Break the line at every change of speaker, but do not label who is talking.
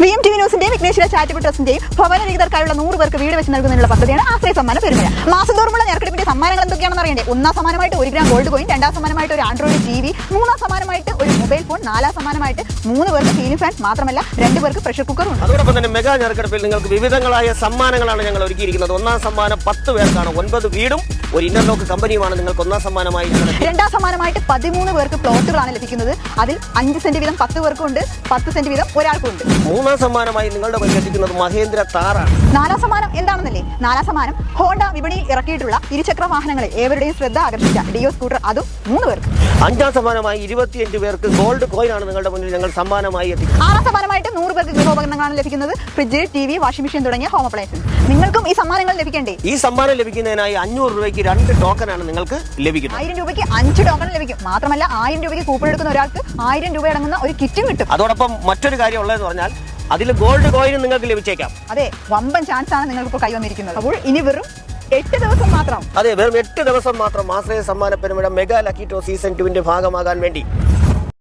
VMTV ന്യൂസിന്റെയും Vighneshwara charitable ട്രസ്റ്റിന്റെയും ഭവനരഹിതർക്കായുള്ള 100 പേർക്ക് വീട് വെച്ച് നൽകുന്നതിനുള്ള പദ്ധതിയാണ് ആശ്രയ സമ്മാന പെരുമഴ. മാസം തോറുമുള്ള ഞെരക്കെടുപ്പിന്റെ സമ്മാനങ്ങൾ എന്തൊക്കെയാണെന്ന് അറിയണ്ടേ? ഒന്നാം സമ്മാനമായിട്ട് 1 ഗ്രാം ഗോൾഡ് കോയിൻ, രണ്ടാം സമ്മാനമായിട്ട് ഒരു ആൻഡ്രോയിഡ് TV, മൂന്നാം സമ്മാനമായിട്ട് ഒരു മൊബൈൽ ഫോൺ, നാലാം സമ്മാനമായിട്ട് 3 പേർക്ക് സീലിംഗ് ഫാൻ, മാത്രമല്ല 2 പേർക്ക് പ്രഷർ കുക്കറും ഉണ്ട്.
അതോടൊപ്പം തന്നെ മെഗാ ഞെരക്കെടുപ്പിൽ നിങ്ങൾക്ക് വിവിധങ്ങളായ സമ്മാനങ്ങളാണ് ഞങ്ങൾ ഒരുക്കിയിരിക്കുന്നത്. ഒന്നാം സമ്മാനം 10 പേർക്കാണ്, 9 വീടും ഒരു ഇന്റർലോക്ക് കമ്പനിയുമാണ് നിങ്ങൾക്ക് ഒന്നാം സമ്മാനമായി.
രണ്ടാം സമ്മാനമായിട്ട് 13 പേർക്ക് പ്ലോട്ടുകളാണ് ലഭിക്കുന്നത്. അതിൽ 5 സെന്റ് വീതം 10 പേർക്കും ഉണ്ട്, 10 സെന്റ് വീതം ഒരാൾക്കും ഉണ്ട്.
മൂന്നാം സമ്മാനമായി നിങ്ങളുടെ കയ്യിൽ എത്തിക്കുന്നത് മഹേന്ദ്ര താറാണ്.
നാലാം സമ്മാനം എന്താണെന്നല്ലേ? നാലാം സമ്മാനം ഹോണ്ട വിപണിയിൽ ഇറക്കിയിട്ടുള്ള ഇരുചക്ര വാഹനങ്ങളെ ഏവരുടെയും ശ്രദ്ധ ആകർഷിച്ച ഡിയോ സ്കൂട്ടർ, അതും 3 പേർക്ക്.
അഞ്ചാം സമ്മാനമായി 25 പേർക്ക് ഗോൾഡ് കോയിൻ ആണ് നിങ്ങളുടെ മുന്നിൽ ഞങ്ങൾ സമ്മാനമായി എത്തിക്കുന്നത്.
ആറാം സമ്മാനമായിട്ട് 100 പേർക്ക് ഗൃഹോപകരണങ്ങളാണ് ലഭിക്കുന്നത്. ഫ്രിഡ്ജ്, TV, വാഷിംഗ് മെഷീൻ തുടങ്ങിയ ഹോം അപ്ലയൻസസ്. നിങ്ങൾക്കും ഈ സമ്മാനങ്ങൾ ലഭിക്കണ്ടേ?
ഈ സമ്മാനം ലഭിക്കുന്നതിനായി 500 രൂപയ്ക്ക് 2 ടോക്കനാണ് നിങ്ങൾക്ക് ലഭിക്കുന്നത്.
1000 രൂപയ്ക്ക് 5 ടോക്കൺ ലഭിക്കും. മാത്രമല്ല 1000 രൂപയ്ക്ക് കൂപ്പൺ എടുക്കുന്ന ഒരാൾക്ക് 1000 രൂപ അടങ്ങുന്ന ഒരു കിറ്റും കിട്ടും.
അതോടൊപ്പം മറ്റൊരു കാര്യം ഉള്ളതെന്ന് പറഞ്ഞാൽ അതിൽ ഗോൾഡ് കോയിനും നിങ്ങൾക്ക് ലഭിച്ചേക്കാം.
അതെ, വമ്പൻ ചാൻസ് ആണ് നിങ്ങൾക്കിപ്പോൾ കൈവന്നിരിക്കുന്നത്. അപ്പോൾ ഇനി വെറും 8 ദിവസം മാത്രം.
അതെ, വെറും 8 ദിവസം മാത്രം ആശ്രയ സമ്മാന പെരുമഴ മെഗാ ലക്കി ഡ്രോ സീസൺ 2 ഭാഗമാകാൻ വേണ്ടി